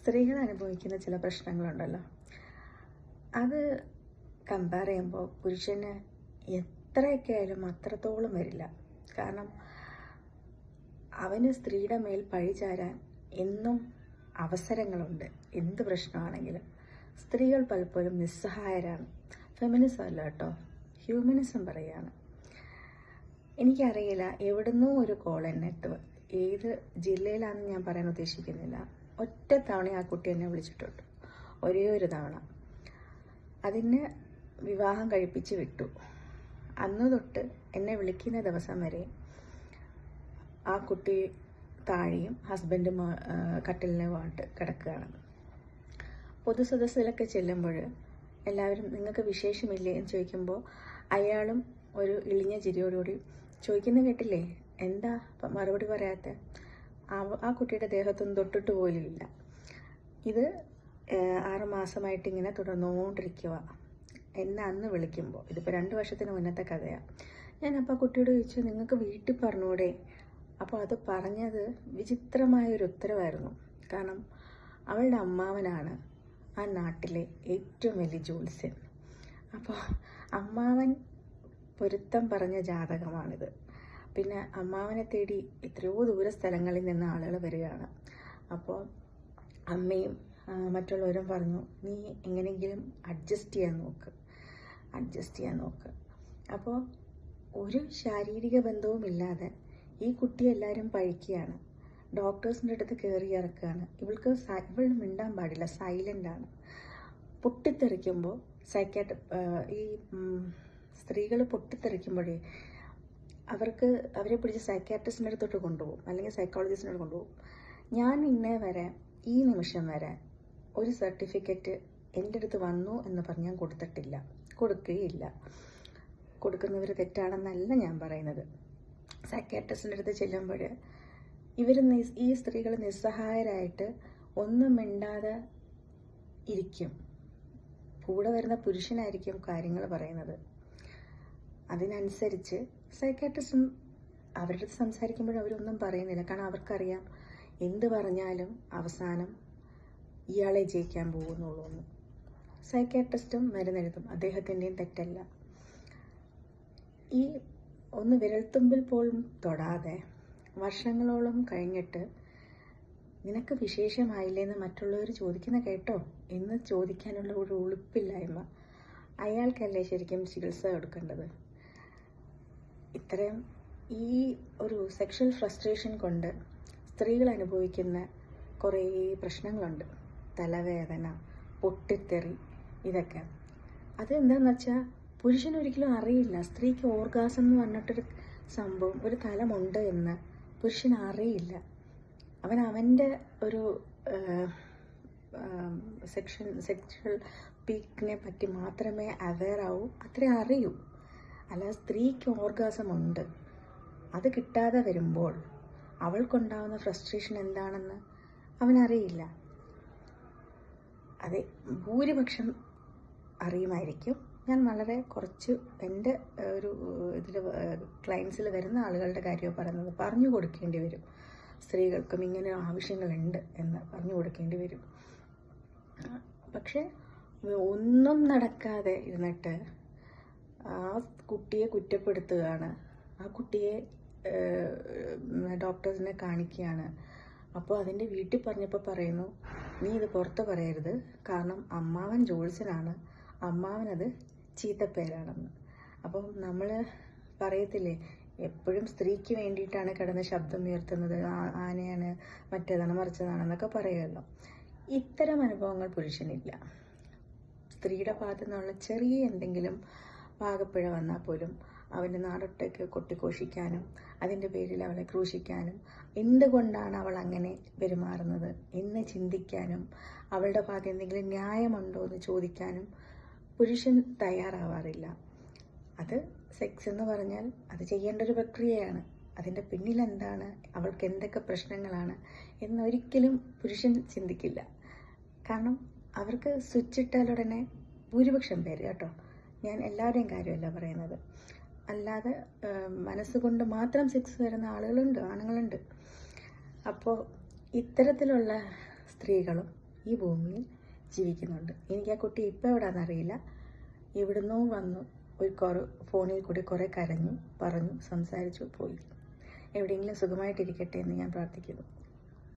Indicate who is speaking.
Speaker 1: സ്ത്രീകൾ അനുഭവിക്കുന്ന ചില പ്രശ്നങ്ങളുണ്ടല്ലോ, അത് കമ്പയർ ചെയ്യുമ്പോൾ പുരുഷന് എത്രയൊക്കെ ആയാലും അത്രത്തോളം വരില്ല. കാരണം അവന് സ്ത്രീയുടെ മേൽ പഴിചാരാൻ എന്നും അവസരങ്ങളുണ്ട്. എന്ത് പ്രശ്നമാണെങ്കിലും സ്ത്രീകൾ പലപ്പോഴും നിസ്സഹായരാണ്. ഫെമിനിസം അല്ല കേട്ടോ, ഹ്യൂമനിസം പറയുകയാണ്. എനിക്കറിയില്ല, എവിടുന്നോ ഒരു കോൾ എന്നെ ഏത് ജില്ലയിലാണെന്ന് ഞാൻ പറയാൻ ഉദ്ദേശിക്കുന്നില്ല. ഒറ്റ തവണ ആ കുട്ടി എന്നെ വിളിച്ചിട്ടുണ്ട്, ഒരേ ഒരു തവണ. അതിന് വിവാഹം കഴിപ്പിച്ച് വിട്ടു. അന്ന് തൊട്ട് എന്നെ വിളിക്കുന്ന ദിവസം വരെ ആ കുട്ടി താഴെയും ഹസ്ബൻഡും കട്ടിലിനുമായിട്ട് കിടക്കുകയാണ്. പൊതുസദസ്സിലൊക്കെ ചെല്ലുമ്പോൾ എല്ലാവരും നിങ്ങൾക്ക് വിശേഷമില്ലേ എന്ന് ചോദിക്കുമ്പോൾ അയാളും ഒരു ഇളിഞ്ഞ ചിരിയോടുകൂടി ചോദിക്കുന്ന കേട്ടില്ലേ, എന്താ മറുപടി പറയാത്ത? ആ കുട്ടിയുടെ ദേഹത്തൊന്നും തൊട്ടിട്ട് പോലും ഇല്ല. ഇത് 6 മാസമായിട്ട് ഇങ്ങനെ തുടർന്നുകൊണ്ടിരിക്കുക. എന്നെ അന്ന് വിളിക്കുമ്പോൾ, ഇതിപ്പോൾ 2 വർഷത്തിന് മുന്നത്തെ കഥയാണ്. ഞാനപ്പോൾ കുട്ടിയോട് ചോദിച്ചു, നിങ്ങൾക്ക് വീട്ടിൽ പറഞ്ഞൂടെ? അപ്പോൾ അത് പറഞ്ഞത് വിചിത്രമായൊരു ഉത്തരവായിരുന്നു. കാരണം അവളുടെ അമ്മാവനാണ് ആ നാട്ടിലെ ഏറ്റവും വലിയ ജ്യോത്സ്യൻ. അപ്പോൾ അമ്മാവൻ പൊരുത്തം പറഞ്ഞ ജാതകമാണിത്. പിന്നെ അമ്മാവനെ തേടി എത്രയോ ദൂര സ്ഥലങ്ങളിൽ നിന്ന് ആളുകൾ വരികയാണ്. അപ്പോൾ അമ്മയും മറ്റുള്ളവരും പറഞ്ഞു, നീ എങ്ങനെയെങ്കിലും അഡ്ജസ്റ്റ് ചെയ്യാൻ നോക്ക്. അപ്പോൾ ഒരു ശാരീരിക ബന്ധവുമില്ലാതെ ഈ കുട്ടിയെ എല്ലാവരും പഴിക്കുകയാണ്. ഡോക്ടേഴ്സിൻ്റെ അടുത്ത് കയറി ഇറക്കുകയാണ്. ഇവൾ മിണ്ടാൻ പാടില്ല, സൈലൻ്റാണ്. പൊട്ടിത്തെറിക്കുമ്പോൾ ഈ സ്ത്രീകൾ പൊട്ടിത്തെറിക്കുമ്പോഴേ അവരെ പിടിച്ച് സൈക്യാട്രിസ്റ്റിൻ്റെ അടുത്തോട്ട് കൊണ്ടുപോകും, അല്ലെങ്കിൽ സൈക്കോളജിസ്റ്റിനോട് കൊണ്ടുപോകും. ഞാൻ ഇന്നേ വരെ, ഈ നിമിഷം വരെ ഒരു സർട്ടിഫിക്കറ്റ് എൻ്റെ അടുത്ത് വന്നു എന്ന് പറഞ്ഞ് ഞാൻ കൊടുക്കുകയില്ല. കൊടുക്കുന്നവർ തെറ്റാണെന്നല്ല ഞാൻ പറയുന്നത്. സൈക്യാട്രിസ്റ്റിൻ്റെ അടുത്ത് ചെല്ലുമ്പോൾ ഈ സ്ത്രീകൾ നിസ്സഹായരായിട്ട് ഒന്നും മിണ്ടാതെ ഇരിക്കും. കൂടെ വരുന്ന പുരുഷനായിരിക്കും കാര്യങ്ങൾ പറയുന്നത്. അതിനനുസരിച്ച് സൈക്യാട്രിസ്റ്റും അവരുടെ അടുത്ത് സംസാരിക്കുമ്പോഴും അവരൊന്നും പറയുന്നില്ല. കാരണം അവർക്കറിയാം എന്ത് പറഞ്ഞാലും അവസാനം ഇയാളെ ജയിക്കാൻ പോകുന്നുള്ളൂ എന്ന്. സൈക്യാട്രിസ്റ്റും മരുന്നെഴുതും, അദ്ദേഹത്തിൻ്റെയും തെറ്റല്ല. ഈ ഒന്ന് വിരൽത്തുമ്പിൽ പോലും തൊടാതെ വർഷങ്ങളോളം കഴിഞ്ഞിട്ട് നിനക്ക് വിശേഷമായില്ലേന്ന് മറ്റുള്ളവർ ചോദിക്കുന്ന കേട്ടോ എന്ന് ചോദിക്കാനുള്ള ഒരു ഉളുപ്പില്ലായ്മ, അയാൾക്കല്ലേ ശരിക്കും ചികിത്സ കൊടുക്കേണ്ടത്? ഇത്രയും ഈ ഒരു സെക്ഷൽ ഫ്രസ്ട്രേഷൻ കൊണ്ട് സ്ത്രീകൾ അനുഭവിക്കുന്ന കുറേ പ്രശ്നങ്ങളുണ്ട്. തലവേദന, പൊട്ടിത്തെറി, ഇതൊക്കെ. അതെന്താണെന്ന് വെച്ചാൽ പുരുഷനൊരിക്കലും അറിയില്ല. സ്ത്രീക്ക് ഓർഗാസം എന്ന് പറഞ്ഞിട്ടൊരു സംഭവം, ഒരു തലമുണ്ട് എന്ന് പുരുഷന് അറിയില്ല. അവൻ്റെ ഒരു സെക്ഷൽ പീക്കിനെ പറ്റി മാത്രമേ അവെയർ ആവൂ, അത്രേ അറിയൂ. അല്ലാതെ സ്ത്രീക്ക് ഓർഗാസം ഉണ്ട്. അത് കിട്ടാതെ വരുമ്പോൾ അവൾക്കുണ്ടാവുന്ന ഫ്രസ്ട്രേഷൻ എന്താണെന്ന് അവനറിയില്ല. അതെ, ഭൂരിപക്ഷം അറിയുമായിരിക്കും. ഞാൻ വളരെ കുറച്ച് എൻ്റെ ഒരു ഇതിൽ ക്ലയൻസിൽ വരുന്ന ആളുകളുടെ കാര്യമാണ് പറയുന്നത്. പറഞ്ഞു കൊടുക്കേണ്ടി വരും, സ്ത്രീകൾക്കും ഇങ്ങനെ ആവശ്യങ്ങളുണ്ട് എന്ന് പറഞ്ഞു കൊടുക്കേണ്ടി വരും. പക്ഷെ ഒന്നും നടക്കാതെ ഇരുന്നിട്ട് ആ കുട്ടിയെ കുറ്റപ്പെടുത്തുകയാണ്, ആ കുട്ടിയെ ഡോക്ടേഴ്സിനെ കാണിക്കുകയാണ്. അപ്പോൾ അതിൻ്റെ വീട്ടിൽ പറഞ്ഞപ്പോൾ പറയുന്നു, നീ ഇത് പുറത്ത് പറയരുത്, കാരണം അമ്മാവൻ ജ്യോത്സ്യനാണ്, അമ്മാവനത് ചീത്തപ്പേരാണെന്ന്. അപ്പം നമ്മൾ പറയത്തില്ലേ, എപ്പോഴും സ്ത്രീക്ക് വേണ്ടിയിട്ടാണ് കിടന്ന് ശബ്ദം ഉയർത്തുന്നത്, ആനയാണ്, മറ്റേതാണ്, മറിച്ചതാണെന്നൊക്കെ പറയുമല്ലോ. ഇത്തരം അനുഭവങ്ങൾ പുരുഷനില്ല. സ്ത്രീയുടെ ഭാഗത്തു നിന്നുള്ള ചെറിയ എന്തെങ്കിലും പാകപ്പിഴ വന്നാൽ പോലും അവൻ്റെ നാടൊട്ടേക്ക് കൊട്ടിഘോഷിക്കാനും അതിൻ്റെ പേരിൽ അവളെ ക്രൂശിക്കാനും എന്തുകൊണ്ടാണ് അവൾ അങ്ങനെ പെരുമാറുന്നത് എന്ന് ചിന്തിക്കാനും അവളുടെ ഭാഗത്ത് എന്തെങ്കിലും ന്യായമുണ്ടോ എന്ന് ചോദിക്കാനും പുരുഷൻ തയ്യാറാവാറില്ല. അത് സെക്സ് എന്ന് പറഞ്ഞാൽ അത് ചെയ്യേണ്ട ഒരു പ്രക്രിയയാണ്. അതിൻ്റെ പിന്നിലെന്താണ്, അവൾക്ക് എന്തൊക്കെ പ്രശ്നങ്ങളാണ് എന്നൊരിക്കലും പുരുഷൻ ചിന്തിക്കില്ല. കാരണം അവർക്ക് സ്വിച്ച് ഇട്ടാലുടനെ ഭൂരിപക്ഷം പേര്, കേട്ടോ, ഞാൻ എല്ലാവരുടെയും കാര്യമല്ല പറയുന്നത്, അല്ലാതെ മനസ്സുകൊണ്ട് മാത്രം സെക്സ് വരുന്ന ആളുകളുണ്ട്, ആണുങ്ങളുണ്ട്. അപ്പോൾ ഇത്തരത്തിലുള്ള സ്ത്രീകളും ഈ ഭൂമിയിൽ ജീവിക്കുന്നുണ്ട്. എനിക്ക് ആ കുട്ടി ഇപ്പോൾ എവിടെയാണെന്നറിയില്ല. എവിടുന്നോ വന്നു ഫോണിൽ കൂടി കുറേ കരഞ്ഞു, പറഞ്ഞു, സംസാരിച്ചു, പോയി. എവിടെയെങ്കിലും സുഖമായിട്ടിരിക്കട്ടെ എന്ന് ഞാൻ പ്രാർത്ഥിക്കുന്നു.